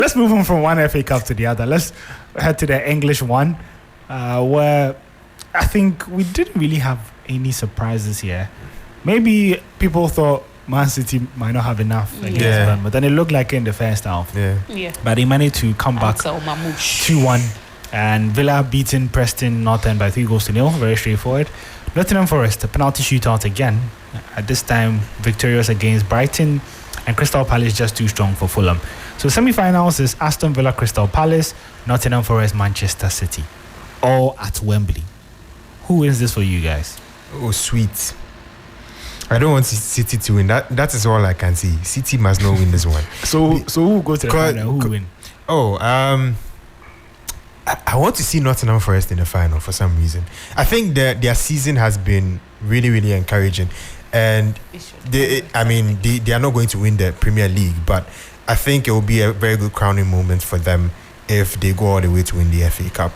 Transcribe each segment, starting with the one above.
let's move on from one FA Cup to the other. Let's head to the English one, where I think we didn't really have any surprises here. Maybe people thought Man City might not have enough against them, but then it looked like in the first half. Yeah. But they managed to come back 2-1, and Villa beating Preston North End by 3-0. Very straightforward. Nottingham Forest, a penalty shootout again. At this time, victorious against Brighton, and Crystal Palace just too strong for Fulham. So semi-finals is Aston Villa, Crystal Palace, Nottingham Forest, Manchester City, all at Wembley. Who wins this for you guys? Oh, sweet. I don't want City to win. That is all I can see. City must not win this one. So who will go to the final? Who will win? I want to see Nottingham Forest in the final for some reason. I think their season has been really, really encouraging, and they are not going to win the Premier League, but I think it will be a very good crowning moment for them if they go all the way to win the FA Cup.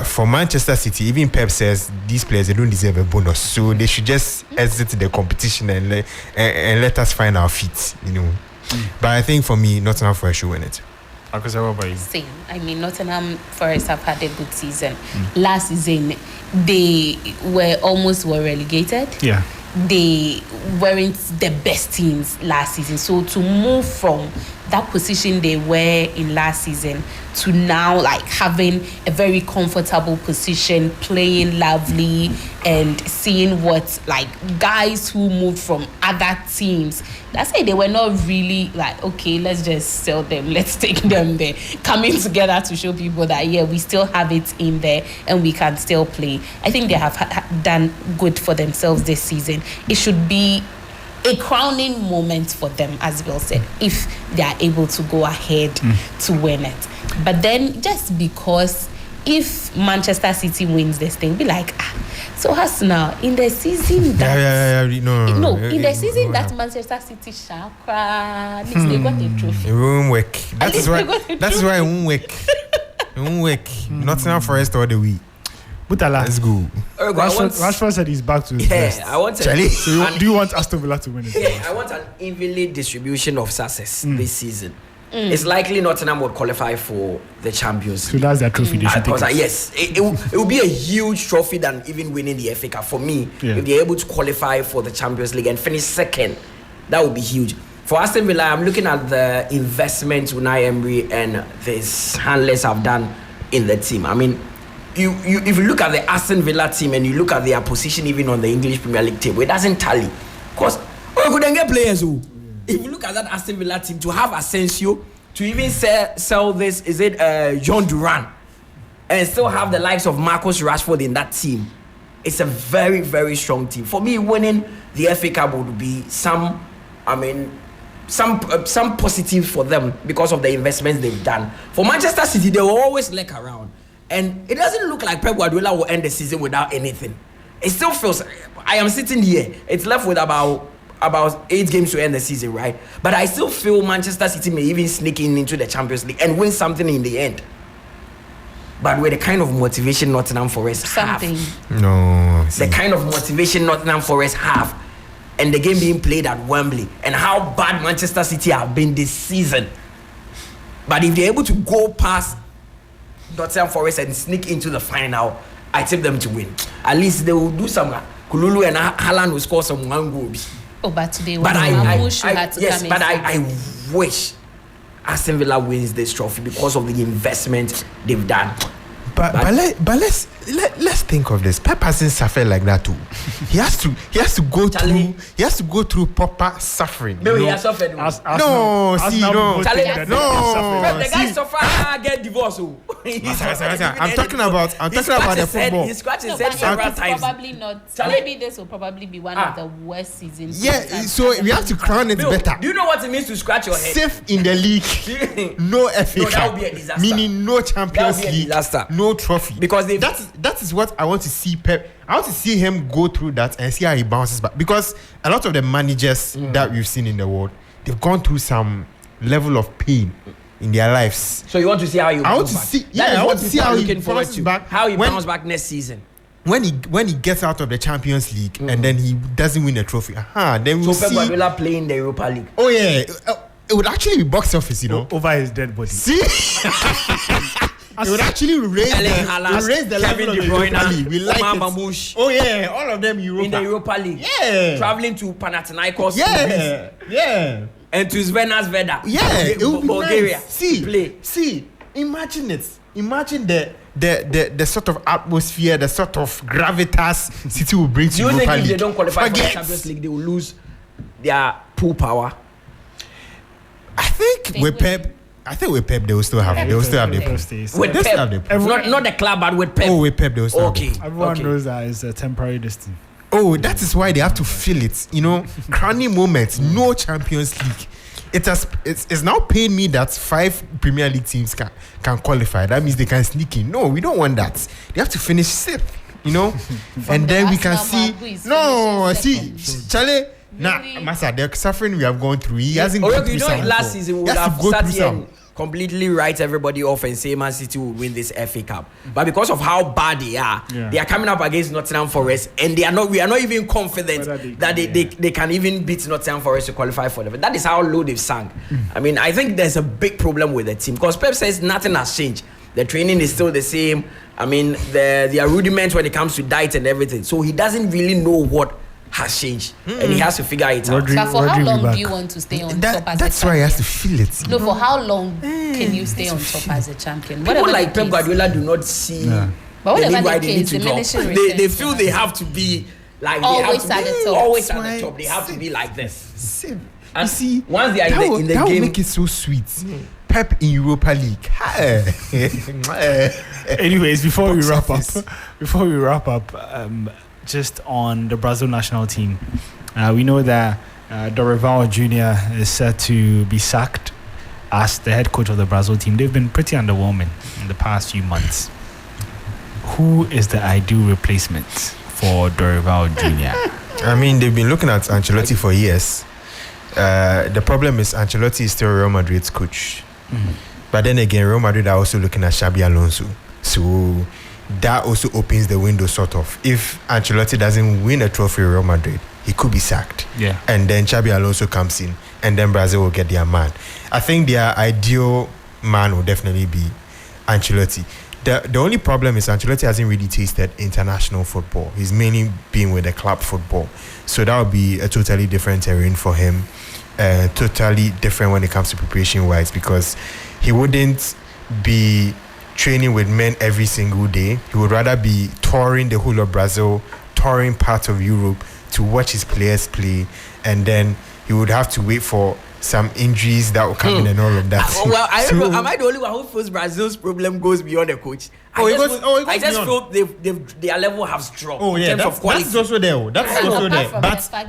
For Manchester City, even Pep says these players, they don't deserve a bonus, so they should just exit the competition and let us find our feet, But I think for me, Nottingham Forest should win it. Same. I mean, Nottingham Forest have had a good season. Last season, they were relegated. Yeah. They weren't the best teams last season. So to move from that position they were in last season to now having a very comfortable position, playing lovely, and seeing what guys who moved from other teams, that's why they were not really okay, let's just sell them, let's take them there, coming together to show people that we still have it in there and we can still play. I think they have done good for themselves this season. It should be a crowning moment for them, as Bill said, if they are able to go ahead to win it. But then, just because if Manchester City wins this thing, be so has now in the season that in the season that Manchester City shall cry, at least they got a trophy. It won't work. That is why it won't work. It won't work. Nottingham Forest all the way. Butala, let's go. Rashford said he's back to his best. I want so do you want Aston Villa to win it? Yeah, I want an evenly distribution of success this season. It's likely Nottingham would qualify for the Champions League. So that's their trophy. Yes, it will be a huge trophy than even winning the FA Cup for me. If they're able to qualify for the Champions League and finish second, that would be huge. For Aston Villa, I'm looking at the investment Unai Emery and his handlers have done in the team. I mean, if you look at the Aston Villa team and you look at their position even on the English Premier League table, it doesn't tally. Because we couldn't get players who. If you look at that Aston Villa team, to have Asensio, to even sell this, John Duran, and still have the likes of Marcus Rashford in that team, it's a very, very strong team. For me, winning the FA Cup would be some positive for them because of the investments they've done. For Manchester City, they will always lurk around. And it doesn't look like Pep Guardiola will end the season without anything. It still feels, I am sitting here, it's left with about 8 games to end the season, right? But I still feel Manchester City may even sneak into the Champions League and win something in the end. But with the kind of motivation Nottingham Forest have. The kind of motivation Nottingham Forest have, and the game being played at Wembley, and how bad Manchester City have been this season. But if they're able to go past Nottingham Forest and sneak into the final, I tip them to win. At least they will do some. Kululu and Haaland will score some one goals. But today, I wish Aston Villa wins this trophy because of the investment they've done. But let's think of this. Pep hasn't suffered like that too. He has to go through proper suffering. No, he has suffered. The guy suffer get divorced. I'm talking about the football. He scratched his head several times. Probably not. Maybe this will probably be one of the worst seasons. Yeah, so we have to crown it better. Do you know what it means to scratch your head? Safe in the league, no FA Cup, that would be a disaster. Meaning no Champions League, no trophy. Because that is what I want to see Pep. I want to see him go through that and see how he bounces back. Because a lot of the managers that we've seen in the world, they've gone through some level of pain in their lives. So you want to see how you bounce back? I want to see how he bounces back. How he bounces back next season. When he gets out of the Champions League and then he doesn't win a trophy. Then we'll see. Pep Guardiola playing the Europa League. Oh yeah. it would actually be box office, you know. Over his dead body. See, it would actually raise the level of the Europa League. We like it. Oh yeah, all of them Europa. In the Europa League. Yeah. Traveling to Panathinaikos. Yeah. Yeah. And to Zvezda Zvezda. Yeah. It would be Bulgaria. Nice. See. Imagine it. Imagine the sort of atmosphere, the sort of gravitas City will bring to Do you Europa think if League. they don't qualify for the Champions League, they will lose their pool power? I think with Pep, they will still have the Prestige. With They still have Pep, the not the club, but with Pep. Oh, with Pep, they will still Okay. have Everyone knows that it's a temporary distance. Oh, that is why they have to feel it. You know, crowning moments, no Champions League. It's now paying me that 5 Premier League teams can qualify. That means they can sneak in. No, we don't want that. They have to finish 6th, you know, and then we can see. No, see, Charlie. Nah, Massa, the suffering we have gone through, he hasn't gone through some. Last season we would have sat here and completely write everybody off and say Man City will win this FA Cup. But because of how bad they are coming up against Nottingham Forest, and we are not even confident that they can even beat Nottingham Forest to qualify for them. That is how low they've sunk. I mean, I think there's a big problem with the team because Pep says nothing has changed. The training is still the same. I mean, there are rudiments when it comes to diet and everything. So he doesn't really know what has changed, and he has to figure it out. But for how long do you want to stay on top as a champion? That's why he has to feel it. No, for how long can you stay on top as a champion? People like Pep Guardiola do not see but whatever why the they need case, to drop. They feel they have to be like always at the top. Always at the top. They have to be like this. And And see, once they are in the that game, will make it so sweet. Pep in Europa League. Anyways, before we wrap up, just on the Brazil national team, we know that Dorival Jr. is set to be sacked as the head coach of the Brazil team. They've been pretty underwhelming in the past few months. Who is the ideal replacement for Dorival Jr.? I mean, they've been looking at Ancelotti for years. The problem is Ancelotti is still Real Madrid's coach. But then again, Real Madrid are also looking at Xabi Alonso. So that also opens the window, sort of. If Ancelotti doesn't win a trophy with Real Madrid, he could be sacked. Yeah. And then Xabi Alonso comes in, and then Brazil will get their man. I think their ideal man will definitely be Ancelotti. The only problem is Ancelotti hasn't really tasted international football. He's mainly been with the club football. So that would be a totally different terrain for him. Totally different when it comes to preparation-wise, because he wouldn't be training with men every single day. He would rather be touring the whole of Brazil, touring parts of Europe to watch his players play, and then he would have to wait for some injuries that will come in and all of that. Well, I don't know. Am I the only one who feels Brazil's problem goes beyond the coach? I just feel their level has dropped in terms of quality. That's also there. That's also there.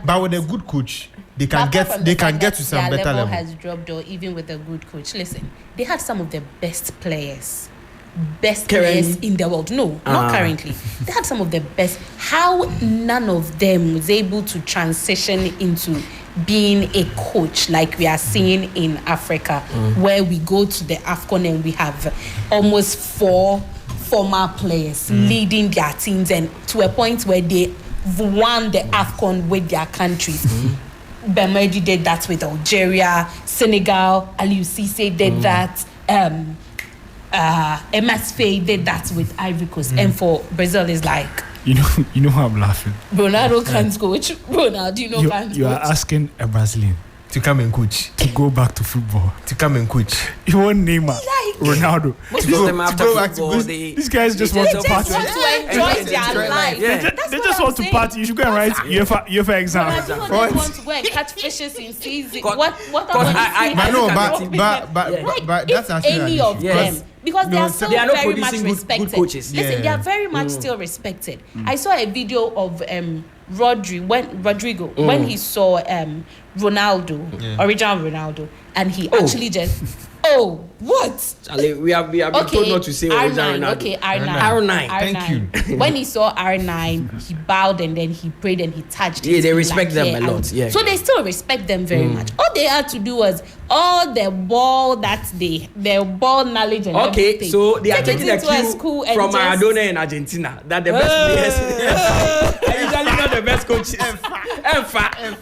But with a good coach, they can get to some better level. Has dropped, or even with a good coach. Listen, they have some of the best players in the world. No, not currently. They had some of the best. How none of them was able to transition into being a coach like we are seeing in Africa, where we go to the AFCON and we have almost 4 former players leading their teams, and to a point where they won the AFCON with their countries. Bemerdi did that with Algeria, Senegal, Aliou Cisse did that. MS Faye did that with Ivory Coast, and for Brazil is like, you know how I'm laughing. Ronaldo can't coach. Ronaldinho can't coach. You are asking a Brazilian to come and coach, to go back to football, to come and coach. You want Neymar, Ronaldo. Most of them after football, these guys just want to party. They just want to enjoy their life. They just want to party. You should go and write UEFA exam. Ronaldo want to go and catch fishes in season. What but that's actually any of them. Because they are still very much respected. Good coaches. Listen, they are very much still respected. I saw a video of Rodrigo when he saw Ronaldo, original Ronaldo, and he actually just what? Charlie, we have been told not to say R9. Ronaldo. Okay, R9. Thank you. When he saw R9, he bowed and then he prayed and he touched. Yeah, they respect them a lot. Yeah. So they still respect them very much. All they had to do was all the ball knowledge and everything. So they are Take taking it a into a cue school and from just- Maradona in Argentina that the best players are usually not the best coaches.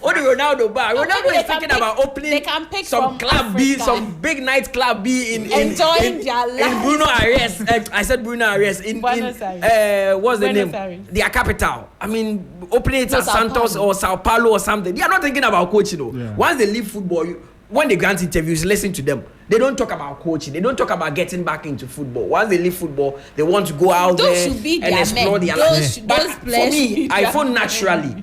Only Ronaldo, but Ronaldo is thinking about they opening can pick some from club B, Africa. some big night club B in Enjoying their in life. Bruno Aires. I said Bruno Aires in Buenos Aires. what's the Buenos name? Aires. Their capital. I mean, opening it No, at Sao Santos Paulo. or Sao Paulo or something. They are not thinking about coaching. Yeah. Once they leave football, when they grant interviews, listen to them. They don't talk about coaching. They don't talk about getting back into football. Once they leave football, they want to go out Those there should be and their explore men. their Those life. should- But those for players should me, be I their found men.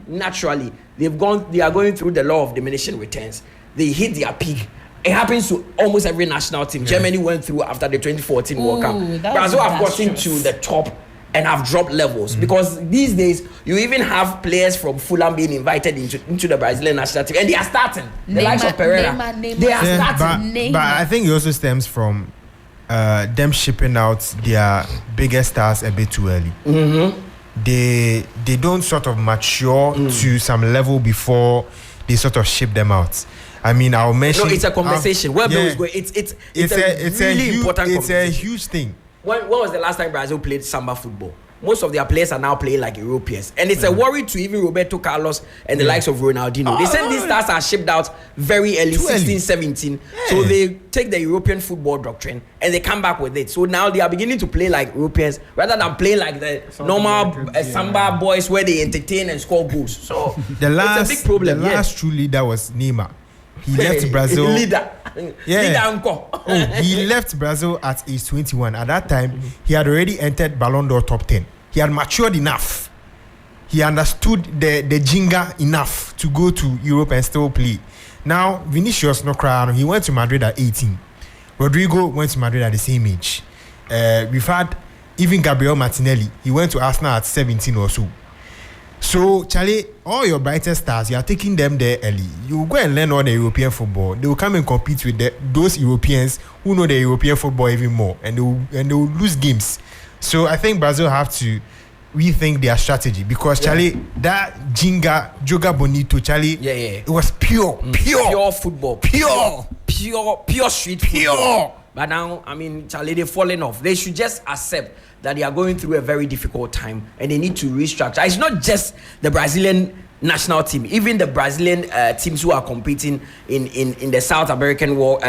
naturally, they are going through the law of diminishing returns. They hit their peak. It happens to almost every national team. Germany went through after the 2014 World Cup. that Brazil was have gotten to disastrous. the top and have dropped levels because these days you even have players from Fulham being invited into the Brazilian national team and they are starting. The likes of Pereira, Neymar. they are Yeah, starting. but I think it also stems from them shipping out their biggest stars a bit too early. They don't sort of mature to some level before they sort of ship them out. I mean, I'll mention. No, it's a conversation. Where Bill is going, it's a really important It's a conversation. huge thing. When was the last time Brazil played samba football? Most of their players are now playing like Europeans. And it's a worry to even Roberto Carlos and the likes of Ronaldinho. They said these stars are shipped out very early, Too 16, early. 17. So they take the European football doctrine and they come back with it. So now they are beginning to play like Europeans rather than playing like the normal samba boys where they entertain and score goals. So it's a big problem. The last true leader was Neymar. He left Yes. Brazil. Leader. Yeah. Leader uncle. Oh, he left Brazil at age 21. At that time, he had already entered Ballon d'Or top 10. He had matured enough. He understood the jinga enough to go to Europe and still play. Now, Vinicius no crown. He went to Madrid at 18. Rodrigo went to Madrid at the same age. We've had even Gabriel Martinelli. He went to Arsenal at 17 or so. So, Charlie, all your brightest stars, you are taking them there early. You go and learn all the European football. They will come and compete with those Europeans who know the European football even more, and they will lose games. So, I think Brazil have to rethink their strategy because Charlie, that Jinga, Joga Bonito, Charlie, it was pure Football, Pure. pure street football. But now, I mean, Charlie, they've fallen off. They should just accept that they are going through a very difficult time and they need to restructure. It's not just the Brazilian national team, even the Brazilian teams who are competing in the South American war.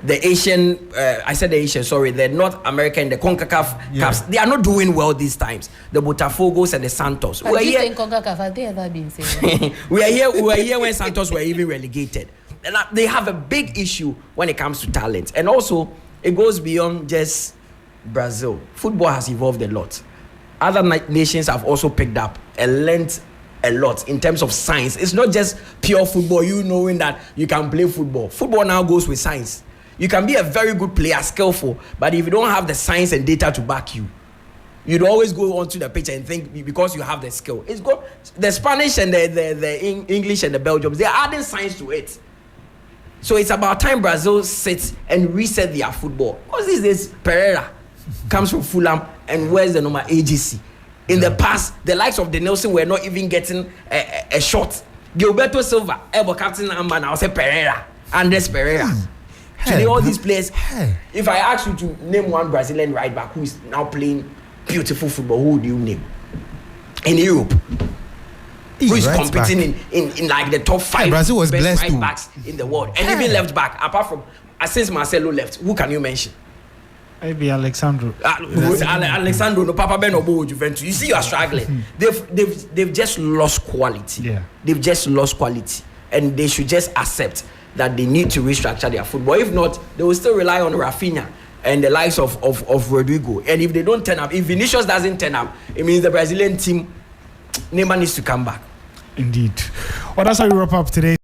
The Asian, the North American, the CONCACAF Cups, they are not doing well these times. The Botafogos and the Santos. But do you think CONCACAF has they ever been saying? we were here when Santos were even relegated. And they have a big issue when it comes to talent. And also, it goes beyond just Brazil. Football has evolved a lot. Other nations have also picked up and learned a lot in terms of science. It's not just pure football, you knowing that you can play football. Football now goes with science. You can be a very good player, skillful, but if you don't have the science and data to back you, you'd always go onto the pitch and think because you have the skill. It's good. The Spanish and the English and the Belgians, they're adding science to it. So it's about time Brazil sits and reset their football. Because these days, Pereira comes from Fulham and wears the number AGC. In the past, the likes of Denilson were not even getting a shot. Gilberto Silva, ever captain number now, say Pereira, Andres Pereira. Today, all these players. If I ask you to name one Brazilian right back who is now playing beautiful football, who would you name? In Europe. Who is right competing in like the top 5 Brazil was best blessed right too. backs in the world. And even left back, apart from since Marcelo left, who can you mention? Maybe Alexandro. Alexandro, no Papa Ben Obo Juventus. You see, you are struggling. They've just lost quality. Yeah. They've just lost quality, and they should just accept that they need to restructure their football. If not, they will still rely on Rafinha and the likes of Rodrigo. And if they don't turn up, if Vinicius doesn't turn up, it means the Brazilian team, Neymar needs to come back. Indeed. Well, that's how we wrap up today.